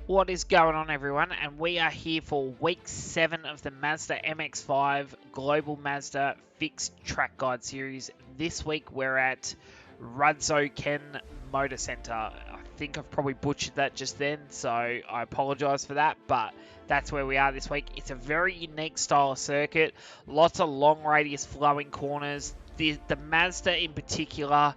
What is going on, everyone? And we are here for week 7 of the Mazda MX-5 Global Mazda Fixed Track Guide Series. This week we're at Rudskogen Motorsenter. I think I've probably butchered that just then, so I apologise for that, but that's where we are this week. It's a very unique style of circuit, lots of long radius flowing corners. The Mazda in particular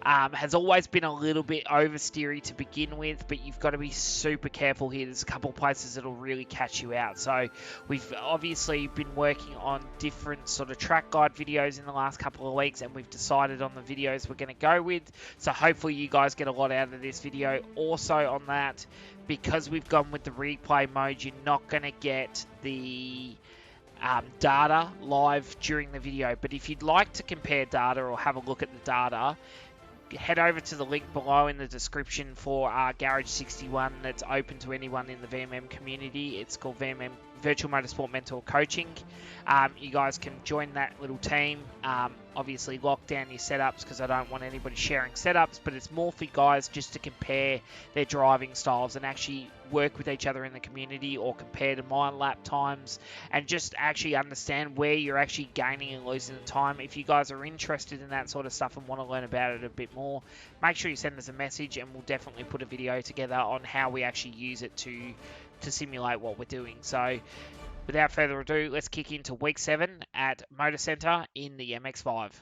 has always been a little bit oversteery to begin with, but you've got to be super careful here. There's a couple of places that'll really catch you out. So we've obviously been working on different sort of track guide videos in the last couple of weeks, and we've decided on the videos we're going to go with. So hopefully you guys get a lot out of this video. Also on that, because we've gone with the replay mode, you're not going to get the data live during the video. But if you'd like to compare data or have a look at the data, head over to the link below in the description for Garage 61 that's open to anyone in the VMM community. It's called VMM Virtual Motorsport Mentor Coaching. You guys can join that little team. Obviously lock down your setups because I don't want anybody sharing setups, but it's more for guys just to compare their driving styles and actually work with each other in the community, or compare to my lap times and just actually understand where you're actually gaining and losing the time. If you guys are interested in that sort of stuff and want to learn about it a bit more, make sure you send us a message and we'll definitely put a video together on how we actually use it to simulate what we're doing. So without further ado, let's kick into week 7 at Motorsenter in the MX-5.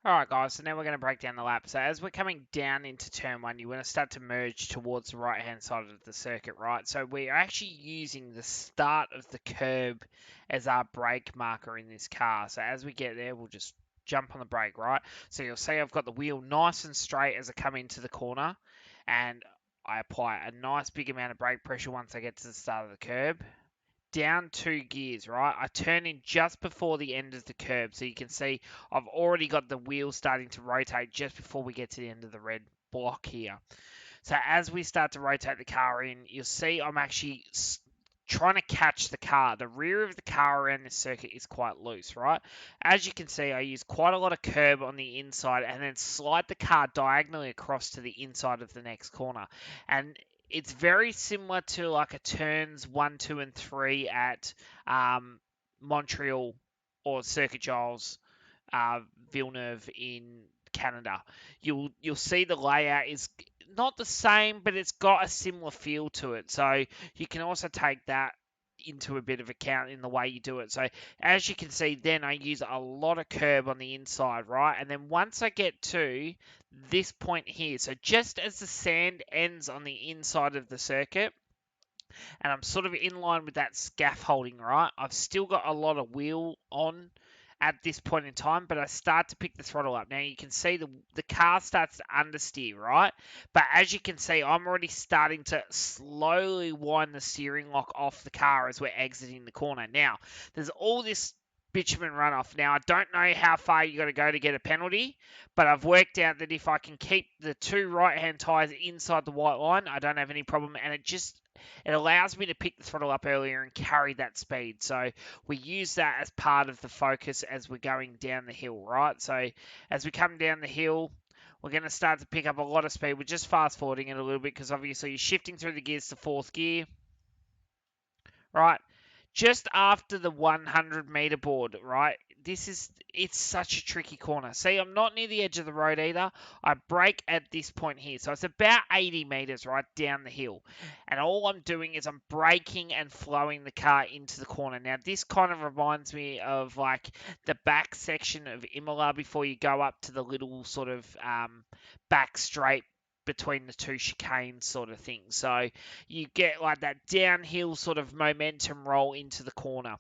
Alright guys, so now we're going to break down the lap. So as we're coming down into turn 1, you want to start to merge towards the right hand side of the circuit, right? So we're actually using the start of the curb as our brake marker in this car. So as we get there, we'll just jump on the brake, right? So you'll see I've got the wheel nice and straight as I come into the corner, and I apply a nice big amount of brake pressure once I get to the start of the curb. Down 2 gears, right? I turn in just before the end of the curb, so you can see I've already got the wheel starting to rotate just before we get to the end of the red block here. So as we start to rotate the car in, you'll see I'm actually trying to catch the car. The rear of the car around this circuit is quite loose, right? As you can see, I use quite a lot of curb on the inside and then slide the car diagonally across to the inside of the next corner. And it's very similar to like a turns 1, 2, and 3 at Montreal or Circuit Giles, Villeneuve in Canada. You'll see the layout is not the same, but it's got a similar feel to it. So you can also take that into a bit of account in the way you do it. So as you can see, then I use a lot of curb on the inside, right? And then once I get to this point here, so just as the sand ends on the inside of the circuit, and I'm sort of in line with that scaffolding, right? I've still got a lot of wheel on at this point in time, but I start to pick the throttle up. Now you can see the car starts to understeer, right? But as you can see, I'm already starting to slowly wind the steering lock off the car as we're exiting the corner. Now, there's all this bitumen runoff. Now, I don't know how far you got to go to get a penalty, but I've worked out that if I can keep the two right-hand tyres inside the white line, I don't have any problem, and it allows me to pick the throttle up earlier and carry that speed. So we use that as part of the focus as we're going down the hill, right? So as we come down the hill, we're going to start to pick up a lot of speed. We're just fast forwarding it a little bit because obviously you're shifting through the gears to fourth gear, right? Just after the 100-meter board, right? It's such a tricky corner. See, I'm not near the edge of the road either. I brake at this point here. So it's about 80 meters right down the hill. And all I'm doing is I'm braking and flowing the car into the corner. Now, this kind of reminds me of like the back section of Imola before you go up to the little sort of back straight between the two chicanes sort of thing. So you get like that downhill sort of momentum roll into the corner.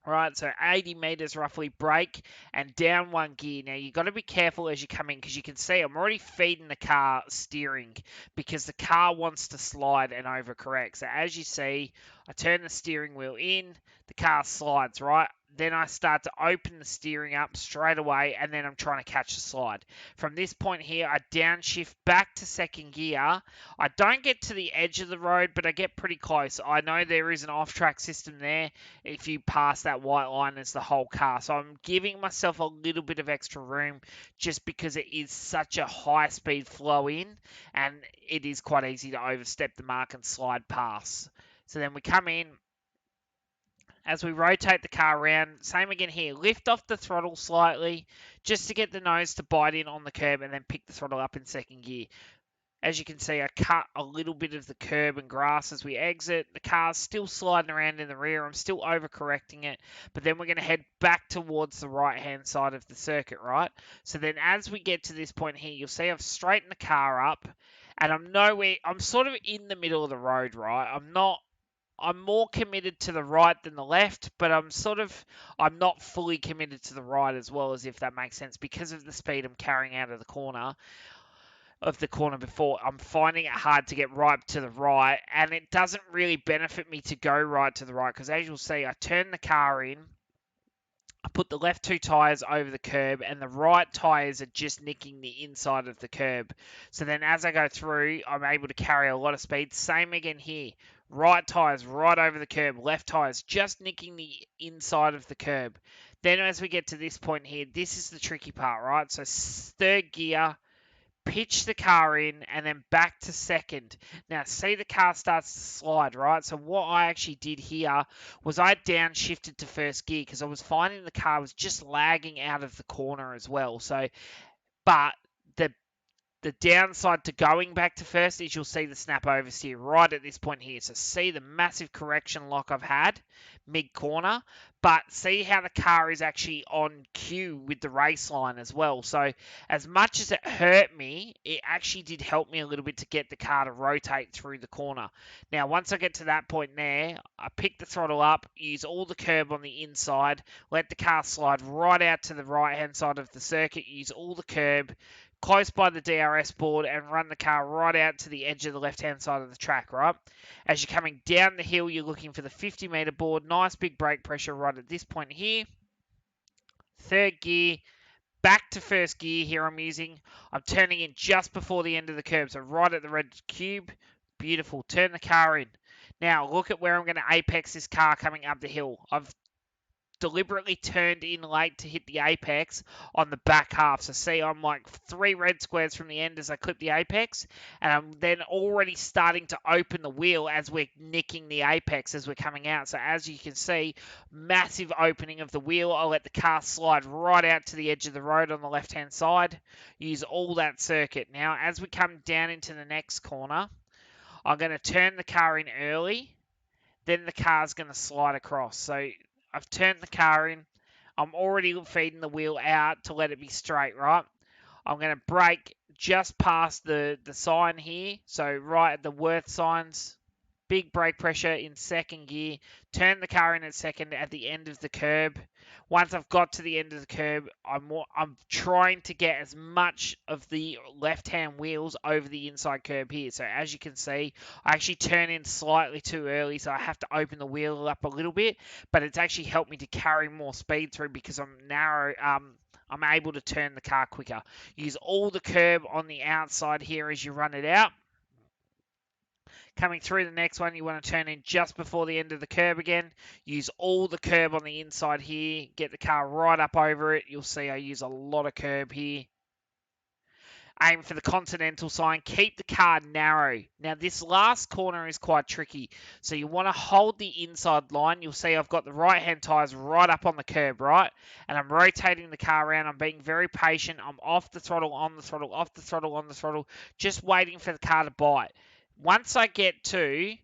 Right, so 80 meters roughly brake and down one gear. Now you got to be careful as you come in because you can see I'm already feeding the car steering because the car wants to slide and overcorrect. So as you see, I turn the steering wheel in, the car slides, right? Then I start to open the steering up straight away and then I'm trying to catch the slide. From this point here, I downshift back to second gear. I don't get to the edge of the road, but I get pretty close. I know there is an off-track system there if you pass that white line as the whole car. So I'm giving myself a little bit of extra room just because it is such a high-speed flow in and it is quite easy to overstep the mark and slide past. So then we come in. As we rotate the car around, same again here, lift off the throttle slightly just to get the nose to bite in on the curb and then pick the throttle up in second gear. As you can see, I cut a little bit of the curb and grass as we exit. The car's still sliding around in the rear. I'm still overcorrecting it. But then we're going to head back towards the right-hand side of the circuit, right? So then as we get to this point here, you'll see I've straightened the car up. And I'm sort of in the middle of the road, right? I'm more committed to the right than the left, but I'm not fully committed to the right as well, as if that makes sense, because of the speed I'm carrying out of the corner before. I'm finding it hard to get right to the right, and it doesn't really benefit me to go right to the right, because as you'll see, I turn the car in, I put the left two tyres over the curb, and the right tyres are just nicking the inside of the curb. So then as I go through, I'm able to carry a lot of speed. Same again here. Right tyres right over the curb, left tyres just nicking the inside of the curb. Then as we get to this point here, this is the tricky part, right? So third gear, pitch the car in, and then back to second. Now, see the car starts to slide, right? So what I actually did here was I downshifted to first gear because I was finding the car was just lagging out of the corner as well. So, but the downside to going back to first is you'll see the snap oversteer right at this point here. So see the massive correction lock I've had mid-corner, but see how the car is actually on cue with the race line as well. So as much as it hurt me, it actually did help me a little bit to get the car to rotate through the corner. Now, once I get to that point there, I pick the throttle up, use all the curb on the inside, let the car slide right out to the right-hand side of the circuit, use all the curb, close by the DRS board and run the car right out to the edge of the left-hand side of the track, right? As you're coming down the hill, you're looking for the 50-meter board. Nice big brake pressure right at this point here. Third gear, back to first gear here I'm using. I'm turning in just before the end of the curb, so right at the red cube. Beautiful. Turn the car in. Now, look at where I'm going to apex this car coming up the hill. I've deliberately turned in late to hit the apex on the back half. So see, I'm like 3 red squares from the end as I clip the apex, and I'm then already starting to open the wheel as we're nicking the apex as we're coming out. So as you can see, massive opening of the wheel. I'll let the car slide right out to the edge of the road on the left-hand side. Use all that circuit. Now, as we come down into the next corner, I'm going to turn the car in early. Then the car's going to slide across. So I've turned the car in. I'm already feeding the wheel out to let it be straight, right? I'm going to brake just past the sign here. So right at the worth signs. big brake pressure in second gear, turn the car in at second at the end of the curb. Once I've got to the end of the curb, I'm trying to get as much of the left-hand wheels over the inside curb here. So as you can see, I actually turn in slightly too early, so I have to open the wheel up a little bit, but it's actually helped me to carry more speed through because I'm narrow. I'm able to turn the car quicker. Use all the curb on the outside here as you run it out. Coming through the next one, you want to turn in just before the end of the curb again. Use all the curb on the inside here. Get the car right up over it. You'll see I use a lot of curb here. Aim for the continental sign. Keep the car narrow. Now, this last corner is quite tricky. So you want to hold the inside line. You'll see I've got the right-hand tyres right up on the curb, right? And I'm rotating the car around. I'm being very patient. I'm off the throttle, on the throttle, off the throttle, on the throttle. Just waiting for the car to bite. Once I get to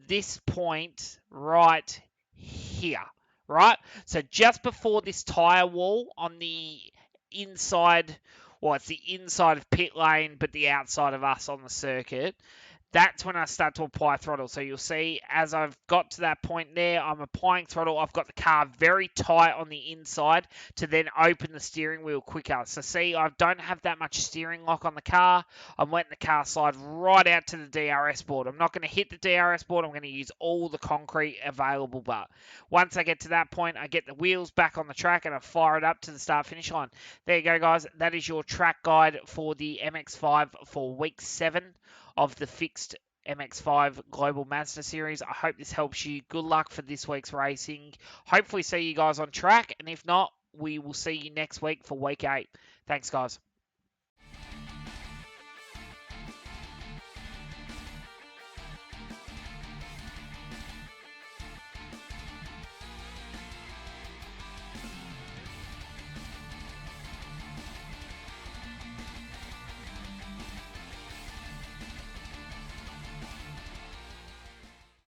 this point right here, right? So just before this tyre wall on the inside, well, it's the inside of pit lane, but the outside of us on the circuit. That's when I start to apply throttle. So you'll see as I've got to that point there, I'm applying throttle. I've got the car very tight on the inside to then open the steering wheel quicker. So see, I don't have that much steering lock on the car. I'm letting the car slide right out to the DRS board. I'm not going to hit the DRS board. I'm going to use all the concrete available. But once I get to that point, I get the wheels back on the track and I fire it up to the start-finish line. There you go, guys. That is your track guide for the MX-5 for week 7 of the fixed MX-5 Global Mazda Series. I hope this helps you. Good luck for this week's racing. Hopefully see you guys on track, and if not, we will see you next week for week 8. Thanks, guys.